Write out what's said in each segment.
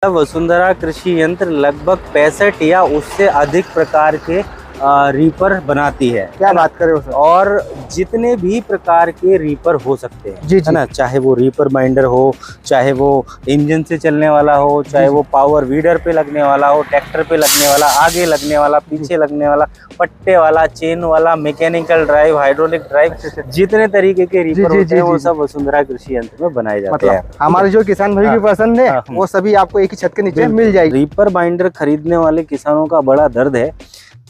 वसुंधरा कृषि यंत्र लगभग 65 या उससे अधिक प्रकार के रीपर बनाती है। क्या बात कर रहे हो सर। और जितने भी प्रकार के रीपर हो सकते हैं, जी है ना, चाहे वो रीपर बाइंडर हो, चाहे वो इंजन से चलने वाला हो, चाहे वो पावर वीडर पे लगने वाला हो, ट्रैक्टर पे लगने वाला, आगे लगने वाला, पीछे लगने वाला, पट्टे वाला, चेन वाला, मैकेनिकल ड्राइव, हाइड्रोलिक ड्राइव, जितने तरीके के रीपर होते हैं वो सब वसुंधरा कृषि यंत्र में बनाए जाते हैं। हमारे जो किसान भाई की पसंद है वो सभी आपको एक ही छत के नीचे मिल जाएगी। रीपर बाइंडर खरीदने वाले किसानों का बड़ा दर्द है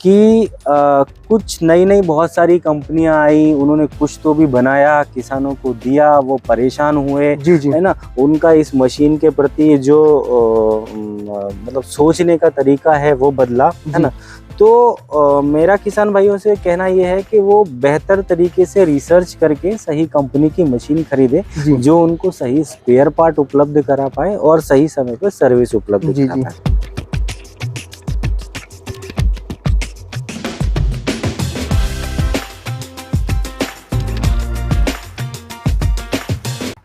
कि कुछ नई बहुत सारी कंपनियां आई, उन्होंने कुछ तो भी बनाया, किसानों को दिया, वो परेशान हुए, है ना। उनका इस मशीन के प्रति जो मतलब सोचने का तरीका है वो बदला, है ना। तो मेरा किसान भाइयों से कहना ये है कि वो बेहतर तरीके से रिसर्च करके सही कंपनी की मशीन खरीदे जो उनको सही स्पेयर पार्ट उपलब्ध करा पाए और सही समय पर सर्विस उपलब्ध करा पाए।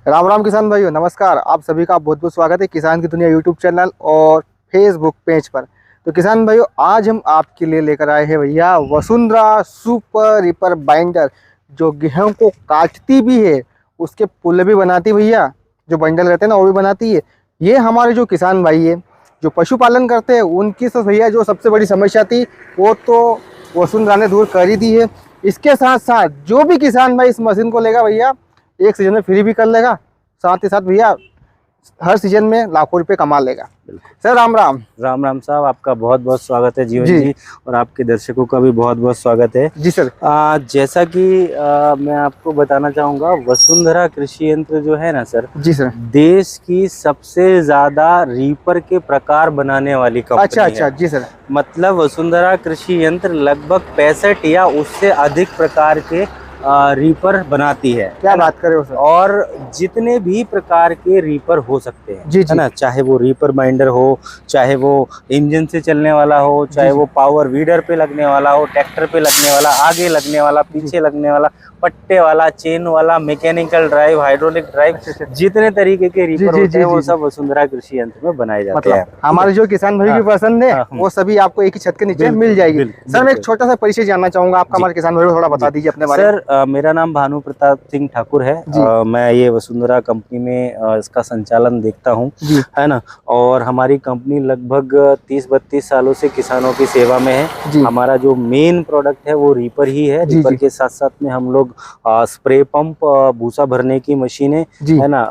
राम राम किसान भाइयों, नमस्कार। आप सभी का बहुत बहुत स्वागत है किसान की दुनिया यूट्यूब चैनल और फेसबुक पेज पर। तो किसान भाइयों, आज हम आपके लिए लेकर आए हैं भैया वसुंधरा सुपर रीपर बाइंडर, जो गेहूं को काटती भी है, उसके पुल भी बनाती भैया, जो बंडल रहते हैं ना वो भी बनाती है। ये हमारे जो किसान भाई है जो पशुपालन करते हैं उनकी तो भैया जो सबसे बड़ी समस्या थी वो तो वसुंधरा ने दूर कर ही दी है। इसके साथ साथ जो भी किसान भाई इस मशीन को लेगा भैया एक सीजन में फ्री भी कर लेगा, साथ ही साथ भैया हर सीजन में लाखों रुपए कमा लेगा। सर राम राम। राम राम साहब, आपका बहुत बहुत स्वागत है जीवन जी, और आपके दर्शकों का भी बहुत बहुत स्वागत है जी सर। जैसा कि मैं आपको बताना चाहूंगा, वसुंधरा कृषि यंत्र जो है ना सर, जी सर, देश की सबसे ज्यादा रीपर के प्रकार बनाने वाली कंपनी है। अच्छा जी सर। मतलब वसुंधरा कृषि यंत्र लगभग 65 या उससे अधिक प्रकार के रीपर बनाती है। क्या बात कर रहे हो सर। और जितने भी प्रकार के रीपर हो सकते हैं, है ना, चाहे वो रीपर बाइंडर हो, चाहे वो इंजन से चलने वाला हो, चाहे वो पावर वीडर पे लगने वाला हो, ट्रैक्टर पे लगने वाला, आगे लगने वाला, पीछे लगने वाला, पट्टे वाला, चेन वाला, मैकेनिकल ड्राइव, हाइड्रोलिक ड्राइव, जितने तरीके के रीपर होते हैं वो सब वसुंधरा कृषि यंत्र में बनाए जाते हैं। हमारे जो किसान भाई की पसंद है वो सभी आपको एक ही छत के नीचे मिल जाएगी। सर मैं एक छोटा सा परिचय जानना चाहूंगा आपका, हमारे किसान भाई को थोड़ा बता दीजिए अपने बारे में। सर मेरा नाम भानु प्रताप सिंह ठाकुर है। मैं ये वसुंधरा कंपनी में इसका संचालन देखता हूँ, है ना। और हमारी कंपनी लगभग 30-32 सालों से किसानों की सेवा में है। हमारा जो मेन प्रोडक्ट है वो रीपर ही है। रीपर के साथ साथ में हम लोग स्प्रे पंप, भूसा भरने की मशीनें, है ना,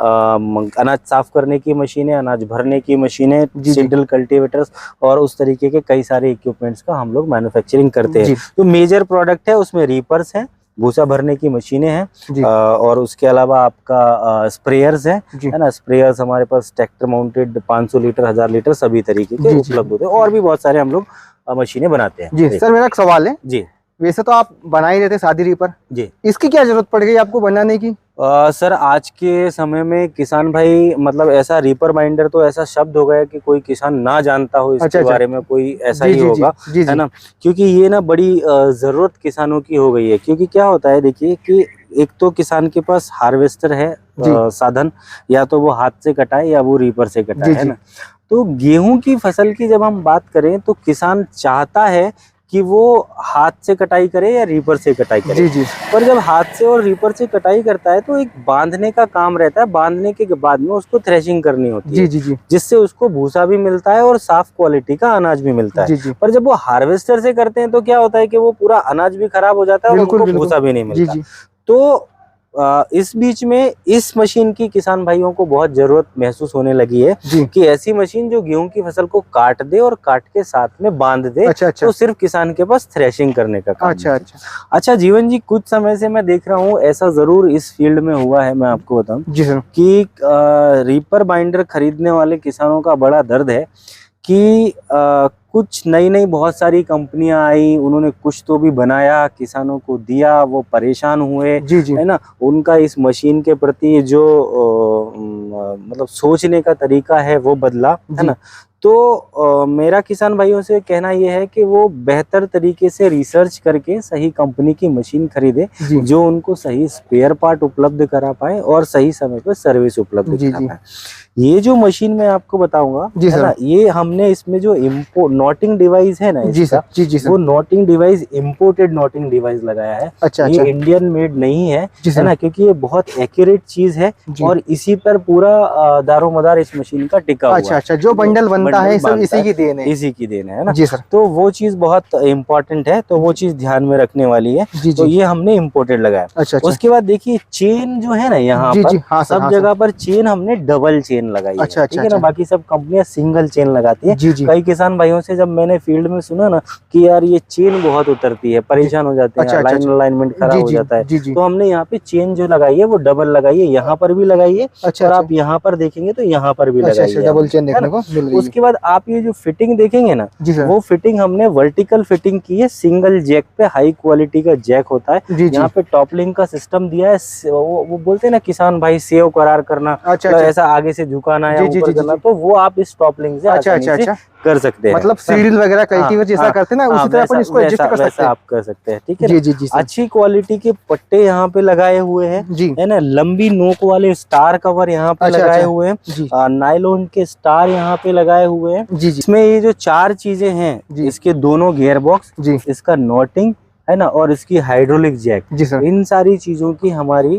अनाज साफ करने की मशीनें, अनाज भरने की मशीनें, सीडल कल्टीवेटर्स और उस तरीके के कई सारे इक्विपमेंट्स का हम लोग मैन्युफैक्चरिंग करते हैं। तो मेजर प्रोडक्ट है उसमें रीपर्स है, भूसा भरने की मशीनें हैं, और उसके अलावा आपका स्प्रेयर्स है ना। स्प्रेयर्स हमारे पास ट्रैक्टर माउंटेड 500 लीटर, 1000 लीटर सभी तरीके के उपलब्ध होते हैं, और भी बहुत सारे हम लोग मशीनें बनाते हैं। जी सर, मेरा एक सवाल है। जी, वैसे तो आप बना ही रहते शादी रीपर, जी, इसकी क्या जरूरत पड़ गई आपको बनाने की? सर आज के समय में किसान भाई, मतलब ऐसा रीपर बाइंडर तो ऐसा शब्द हो गया कि कोई किसान ना जानता हो इसके बारे में, कोई ऐसा ही होगा, है ना। क्योंकि ये ना बड़ी जरूरत किसानों की हो गई है। क्योंकि क्या होता है, देखिए कि एक तो किसान के पास हार्वेस्टर है साधन, या तो वो हाथ से कटाए या वो रीपर से कटाए, है ना। तो गेहूं की फसल की जब हम बात करें तो किसान चाहता है कि वो हाथ से कटाई करे या रीपर से कटाई करे। पर जब हाथ से और रीपर से कटाई करता है तो एक बांधने का काम रहता है, बांधने के बाद में उसको थ्रेशिंग करनी होती है, जिससे उसको भूसा भी मिलता है और साफ क्वालिटी का अनाज भी मिलता है। पर जब वो हार्वेस्टर से करते हैं तो क्या होता है कि वो पूरा अनाज भी खराब हो जाता है और उनको भूसा भी नहीं मिलता। तो इस बीच में इस मशीन की किसान भाइयों को बहुत जरूरत महसूस होने लगी है कि ऐसी मशीन जो गेहूं की फसल को काट दे और काट के साथ में बांध दे। तो सिर्फ किसान के पास थ्रेशिंग करने का काम। अच्छा जीवन जी, कुछ समय से मैं देख रहा हूँ ऐसा जरूर इस फील्ड में हुआ है। मैं आपको बताऊं कि रीपर बाइंडर खरीदने वाले किसानों का बड़ा दर्द है कि कुछ नई बहुत सारी कंपनियां आई, उन्होंने कुछ तो भी बनाया, किसानों को दिया, वो परेशान हुए, है ना। उनका इस मशीन के प्रति जो मतलब सोचने का तरीका है वो बदला, है ना। तो मेरा किसान भाइयों से कहना ये है कि वो बेहतर तरीके से रिसर्च करके सही कंपनी की मशीन खरीदे जो उनको सही स्पेयर पार्ट उपलब्ध करा पाए और सही समय पर सर्विस उपलब्ध करा पाए। ये जो मशीन मैं आपको बताऊंगा जी है सर। ना, ये हमने इसमें जो नॉटिंग डिवाइस है ना जी इसका, सर, जी सर, वो knotting device imported knotting device लगाया है। अच्छा ये अच्छा, इंडियन मेड नहीं है, जी है सर, ना, क्योंकि ये बहुत एक्यूरेट चीज है जी, और इसी पर पूरा दारोमदार इस मशीन का टिका हुआ अच्छा है। अच्छा, जो बंडल बनता है सब बांधता इसी की देन है। इसी की देन है ना। जी सर, तो वो चीज बहुत इम्पोर्टेंट है, तो वो चीज ध्यान में रखने वाली है। जी तो जी, ये हमने इम्पोर्टेड लगाया। अच्छा अच्छा, उसके बाद देखिए चेन जो है ना यहाँ जी पर जी, हाँ सर, सब हाँ सर, जगह पर चेन हमने डबल चेन लगाई है, अच्छा अच्छा ठीक है ना। अच्छा, बाकी सब कंपनियां सिंगल चेन लगाती है। जी जी, कई किसान भाइयों से जब मैंने फील्ड में सुना ना कि यार ये चेन बहुत उतरती है, जी, परेशान हो जाते हैं अच्छा यार, अच्छा अच्छा, अलाइनमेंट खराब जी हो जी, जाता है। जी जी, तो हमने यहाँ पे चेन जो लगाई है वो डबल लगाई है, यहाँ पर भी लगाई है अच्छा और अच्छा, आप यहाँ पर देखेंगे तो यहाँ पर भी अच्छा लगाई अच्छा, है डबल हमने, चेन है ना। देखने को मिल रही है। उसके बाद आप ये जो फिटिंग देखेंगे ना, जी सर, वो फिटिंग हमने वर्टिकल फिटिंग की है, सिंगल जैक पे, हाई क्वालिटी का जैक होता है। जी जी, यहाँ पे टॉपलिंग का सिस्टम दिया है। वो बोलते हैं ना किसान भाई, सेव करार करना, अच्छा मतलब अच्छा, ऐसा आगे से झुकाना या जी जी ऊपर जी जी करना, जी, तो वो आप इस टॉपलिंग से अच्छा आसानी अच्छा से अच्छा, कर सकते हैं, मतलब है ना। सीरियल वगैरह हाँ कल्टीवेटर जैसा हाँ करते हैं ना, हाँ, उसी तरह अपन इसको एडजस्ट कर सकते वैसा हैं। आप कर सकते हैं, ठीक है ना। जी जी जी सर, अच्छी क्वालिटी के पट्टे यहाँ पे लगाए हुए हैं, जी, है ना। लंबी नोक वाले स्टार कवर यहाँ पे अच्छा लगाए अच्छा, हुए हैं। जी नायलॉन के स्टार यहाँ पे लगाए हुए हैं। जी जी, इसमें ये जो चार चीजें हैं, जी इसके दोनों गियर बॉक्स, जी, इसका नॉटिंग, है ना, और इसकी हाइड्रोलिक जैक, जी सर, इन सारी चीजों की हमारी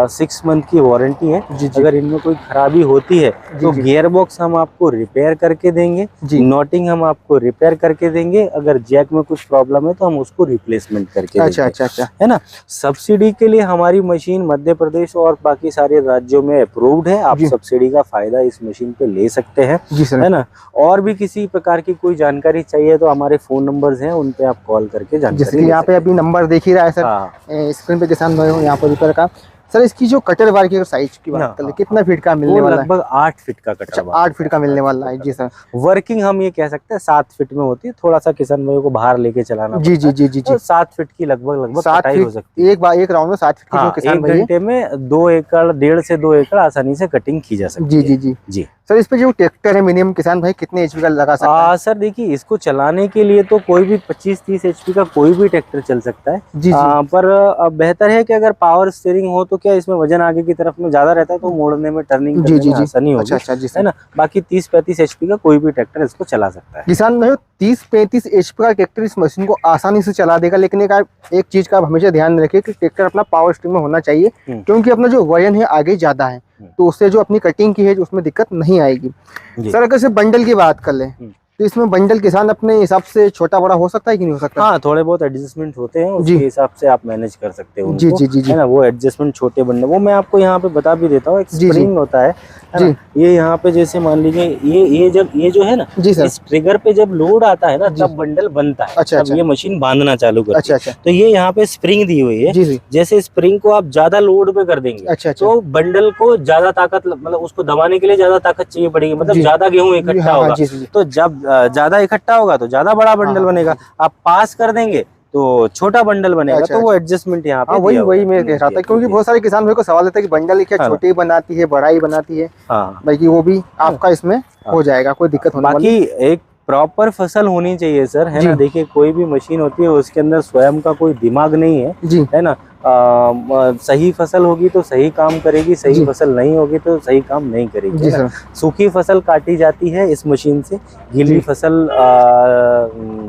6 मंथ की वारंटी है। जी जी, अगर इनमें कोई खराबी होती है जी तो जी, गियर बॉक्स हम आपको रिपेयर करके देंगे, जी, नॉटिंग हम आपको रिपेयर करके देंगे, अगर जैक में कुछ प्रॉब्लम है तो हम उसको रिप्लेसमेंट करके अच्छा देंगे, अच्छा अच्छा, है ना। सब्सिडी के लिए हमारी मशीन मध्य प्रदेश और बाकी सारे राज्यों में अप्रूव्ड है। आप जी सब्सिडी का फायदा इस मशीन पे ले सकते हैं, जी सर, है ना। और भी किसी प्रकार की कोई जानकारी चाहिए तो हमारे फोन नंबर्स हैं, उन पे आप कॉल करके जैसे जानकारी कि ले यहाँ पे सकते हैं। अभी नंबर देख ही रहा है सर, हाँ स्क्रीन पे किसान भाई हो यहाँ पर रिपेयर का। सर इसकी जो कटर बार की अगर साइज की बात हाँ कर ले, हाँ कितना हाँ, फीट का वो मिलने वाला है? लगभग 8 फीट का कटर अच्छा, बार 8 होता फीट है, का मिलने 8 फीट वाला है, का जी कटर। सर, वर्किंग हम ये कह सकते हैं 7 फीट में होती है, थोड़ा सा किसान भाइयों को बाहर लेके चलाना जी पड़ता जी है, जी जी जी, तो 7 फीट की लगभग 7 कटाई हो फीट, सकती है। एक बार एक राउंड में 7 फीट की जो हाँ, किसान एक भाई है। घंटे में 2 एकड़, 1.5 से 2 एकड़ आसानी से कटिंग की जा जी सकती जी है। जी, जी सर इस पे जो ट्रैक्टर है मिनिमम किसान भाई कितने एचपी का लगा सकता है? सर देखिए, इसको चलाने के लिए तो कोई भी 25-30 एचपी का कोई भी ट्रैक्टर चल सकता है। जी जी, पर बेहतर है कि अगर पावर स्टीयरिंग हो तो क्या इसमें वजन आगे की तरफ में ज्यादा रहता है, तो मोड़ने में, टर्निंग जी करने जी में जी, आसानी अच्छा होगी, अच्छा, जी है सर। ना। बाकी 30-35 एचपी का कोई भी ट्रैक्टर इसको चला सकता है। किसान भाई 30-35 एचपी का ट्रैक्टर इस मशीन को आसानी से चला देगा, लेकिन एक चीज का आप हमेशा ध्यान रखिए कि ट्रैक्टर अपना पावर स्टीयरिंग में होना चाहिए, क्योंकि अपना जो वजन है आगे ज्यादा है, तो उससे जो अपनी कटिंग की है उसमें दिक्कत नहीं आएगी। जी। सर अगर सिर्फ बंडल की बात कर लें तो इसमें बंडल किसान अपने हिसाब से छोटा बड़ा हो सकता है कि नहीं हो सकता? हाँ, थोड़े बहुत एडजस्टमेंट होते हैं, जी उसके हिसाब से आप मैनेज कर सकते हो जी उनको, जी जी जी है ना। वो एडजस्टमेंट छोटे बंडल, वो मैं आपको यहाँ पे बता भी देता हूँ। एक जी जी स्प्रिंग होता है जी ना। ये यहाँ पे जैसे मान लीजिए, ये जो है ना, जी सर, इस ट्रिगर पे जब लोड आता है ना, जी, तब बंडल बनता है, अच्छा तब अच्छा ये मशीन बांधना चालू करती अच्छा है। अच्छा, तो ये यहाँ पे स्प्रिंग दी हुई है। जी जी, जैसे स्प्रिंग को आप ज्यादा लोड पे कर देंगे अच्छा अच्छा, तो बंडल को ज्यादा ताकत, मतलब उसको दबाने के लिए ज्यादा ताकत चाहिए पड़ेगी, मतलब जी ज्यादा गेहूं जी, इकट्ठा हाँ हाँ, होगा। जी जी, तो जब ज्यादा इकट्ठा होगा तो ज्यादा बड़ा हाँ बंडल हाँ, बनेगा, आप पास कर देंगे तो छोटा बंडल बनेगा। अच्छा तो वो अच्छा, एडजस्टमेंट यहाँ हाँ पे वही दिया हुआ वही है, मैं कह रहा था, क्योंकि बहुत सारे किसान भाई को सवाल आता है कि बंडल क्या हाँ ना। छोटी ही बनाती है बड़ा ही बनाती है, हाँ बाकी वो भी हाँ, आपका इसमें हो जाएगा, कोई दिक्कत होने वाली? बाकी एक प्रॉपर फसल होनी चाहिए सर, है जी ना। देखिए कोई भी मशीन होती है उसके अंदर स्वयं का कोई दिमाग नहीं है, जी है ना। सही फसल होगी तो सही काम करेगी, सही जी फसल नहीं होगी तो सही काम नहीं करेगी, जी है ना। सर, सूखी फसल काटी जाती है इस मशीन से, गीली जी फसल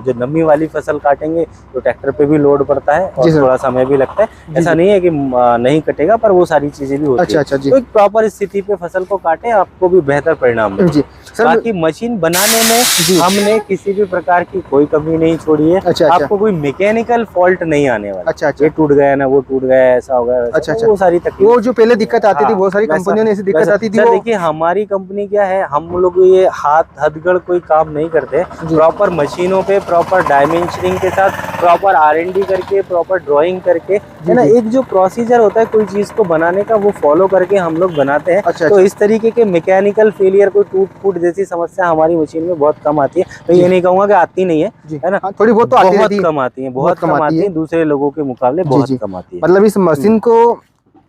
जो नमी वाली फसल काटेंगे तो ट्रैक्टर पे भी लोड पड़ता है जी और सर, थोड़ा समय भी लगता है। जी ऐसा जी, नहीं है कि नहीं कटेगा, पर वो सारी चीजें भी होती अच्छा है। अच्छा, जी तो एक प्रॉपर स्थिति पे फसल को काटे, आपको भी बेहतर परिणाम मिलेगा। जी सर, बाकी मशीन बनाने में जी, हमने किसी भी प्रकार की कोई कमी नहीं छोड़ी है। अच्छा अच्छा, आपको कोई मैकेनिकल फॉल्ट नहीं आने वाला, अच्छा अच्छा, ये टूट गया ना, वो टूट गया, ऐसा हो गया, वैसा, अच्छा तो अच्छा, वो सारी तकलीफ। वो जो पहले दिक्कत आती थी हाँ, बहुत सारी कंपनियों ने ऐसी दिक्कत आती थी सर वो, देखिए हमारी कंपनी क्या है, हम लोग ये हाथ हथगढ़ कोई काम नहीं करते। जी प्रॉपर मशीनों पे प्रॉपर डायमेंशनिंग के साथ, प्रॉपर R&D करके, प्रॉपर ड्राइंग करके, है ना। जी, एक जो प्रोसीजर होता है कोई चीज को बनाने का, वो फॉलो करके हम लोग बनाते हैं। अच्छा तो अच्छा, इस तरीके के मैकेनिकल फेलियर, कोई टूट फूट जैसी समस्या हमारी मशीन में बहुत कम आती है। तो जी ये नहीं कहूंगा कि आती नहीं जी, है ना। हाँ थोड़ी बहुत तो आती बहुत रहती है, कम आती है, बहुत बहुत कम आती है, है, दूसरे लोगों के मुकाबले जी बहुत जी, कम आती है। मतलब इस मशीन को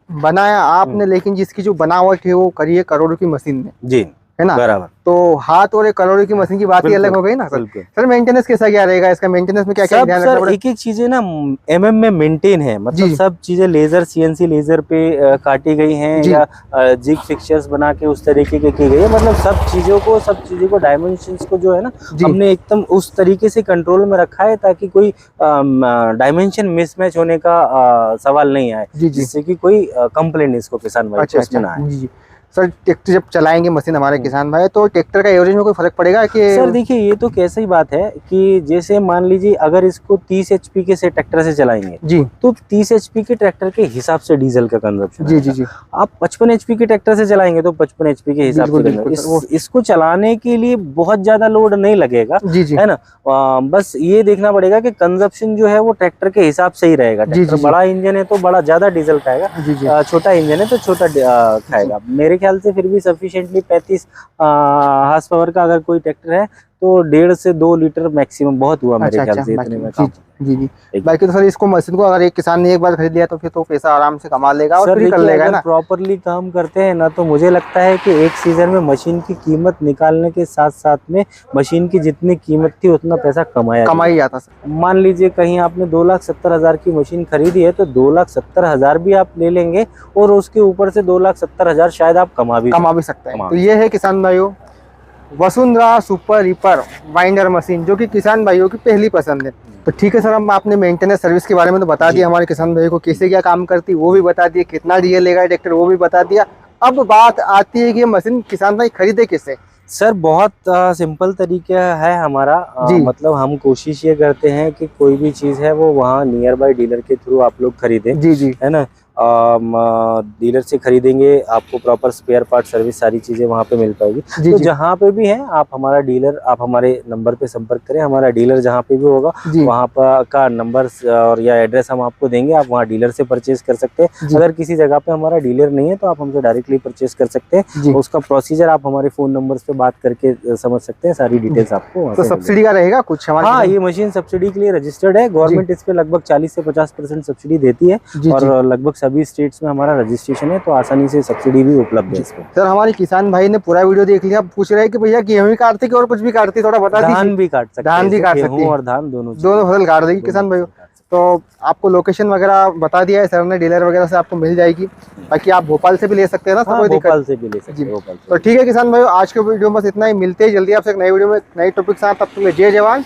बनाया आपने, लेकिन जिसकी जो बनावट है वो करी है करोड़ों की मशीन ने, जी है ना। बराबर। तो हाथ और एक करोड़ की मशीन की बात ही अलग हो गई ना सर। सर मेंटेनेंस कैसा क्या रहेगा इसका, मेंटेनेंस में क्या क्या ध्यान रखना पड़ेगा? एक एक चीजें ना एमएम में मेंटेन है, मतलब सब चीजें लेजर सीएनसी लेजर पे काटी गई हैं या जिग फिक्चर्स बना के उस तरीके की गई है, मतलब सब चीजों को डायमेंशंस को जो है ना हमने एकदम उस तरीके से कंट्रोल में रखा है ताकि कोई डायमेंशन मिसमैच होने का सवाल नहीं आए, जिससे कि कोई कंप्लेंट इसको किसान भाई को इसमें ना आए। सर ट्रैक्टर जब चलाएंगे मशीन हमारे किसान भाई, तो ट्रैक्टर का एवरेज में कोई फर्क पड़ेगा कि? सर देखिए, ये तो कैसे ही बात है कि जैसे मान लीजिए अगर इसको 30 HP के से ट्रैक्टर से चलाएंगे जी, तो 30 HP के ट्रैक्टर के हिसाब से डीजल का कंजप्शन जी जी जी। आप 55 HP के ट्रैक्टर से चलाएंगे तो 55 HP के हिसाब से इसको चलाने के लिए बहुत ज्यादा लोड नहीं लगेगा जी जी, है ना। बस ये देखना पड़ेगा कि कंजप्शन जो है वो ट्रैक्टर के हिसाब से ही रहेगा। ट्रैक्टर बड़ा इंजन है तो बड़ा ज्यादा डीजल खाएगा, छोटा इंजन है तो छोटा खाएगा। मेरे ख्याल से फिर भी सफिशिएंटली 35 हार्स पावर का अगर कोई ट्रैक्टर है तो 1.5 से 2 लीटर मैक्सिमम बहुत हुआ मेरे ख्याल से इतने में काम। जी जी। बाकी तो सर इसको मशीन को अगर एक किसान ने एक बार खरीद लिया तो फिर तो पैसा आराम से कमा लेगा और फिर कर लेगा ना। प्रॉपरली काम करते हैं ना तो मुझे लगता है कि एक सीजन में मशीन की कीमत निकालने के साथ साथ में मशीन की जितनी कीमत थी उतना पैसा कमाई जाता। मान लीजिए कहीं आपने 2,70,000 की मशीन खरीदी है तो 2,70,000 भी आप ले लेंगे और उसके ऊपर से 2,70,000 शायद आप कमा भी सकते हैं। तो ये है किसान भाइयों Vasundhara super reaper binder machine, जो कि किसान भाइयों की पहली पसंद है। तो ठीक है सर, हम आपने मेंटेनेंस सर्विस के बारे में तो बता दिया, हमारे किसान भाइयों को कैसे क्या काम करती वो भी बता दिया, कितना डीजल लेगा ट्रैक्टर वो भी बता दिया। अब बात आती है कि मशीन किसान भाई खरीदे कैसे? सर बहुत सिंपल तरीका है हमारा, मतलब हम कोशिश ये करते हैं कि कोई भी चीज़ है वो वहाँ नियर बाय डीलर के थ्रू आप लोग खरीदें जी जी, है ना। डीलर से खरीदेंगे आपको प्रॉपर स्पेयर पार्ट सर्विस सारी चीजें वहाँ पे मिल पाएगी। तो जहाँ पे भी है आप हमारा डीलर, आप हमारे नंबर पे संपर्क करें, हमारा डीलर जहाँ पे भी होगा वहाँ पर का नंबर और या एड्रेस हम आपको देंगे, आप वहाँ डीलर से परचेज कर सकते हैं। अगर किसी जगह पे हमारा डीलर नहीं है तो आप हमसे डायरेक्टली परचेज कर सकते हैं। उसका प्रोसीजर आप हमारे फोन नंबर पे बात करके समझ सकते हैं, सारी डिटेल्स आपको। तो सब्सिडी का रहेगा कुछ? हाँ, ये मशीन सब्सिडी के लिए रजिस्टर्ड है, गवर्नमेंट इस पे लगभग 40 से 50% सब्सिडी देती है और लगभग सभी स्टेट्स में हमारा रजिस्ट्रेशन है, तो आसानी से सब्सिडी भी उपलब्ध है इसमें। सर हमारे किसान भाई ने पूरा वीडियो देख लिया, पूछ रहे हैं कि भैया गेहूं ही काटते कि और कुछ भी काटते, थोड़ा बता दीजिए। धान भी काट सकते हैं, धान भी काट सकते हैं और धान दोनों फसल काट देगी किसान भाई। तो आपको लोकेशन वगैरह बता दिया है सर ने, डीलर वगैरह से आपको मिल जाएगी। बाकी आप भोपाल से भी ले सकते हैं ना? हाँ, भोपाल से भी ले सकते हैं। तो ठीक है किसान भाई, आज के वीडियो में बस इतना ही, मिलते हैं जल्दी आपसे एक नई वीडियो में नई टॉपिक के साथ। तब तक जय जवान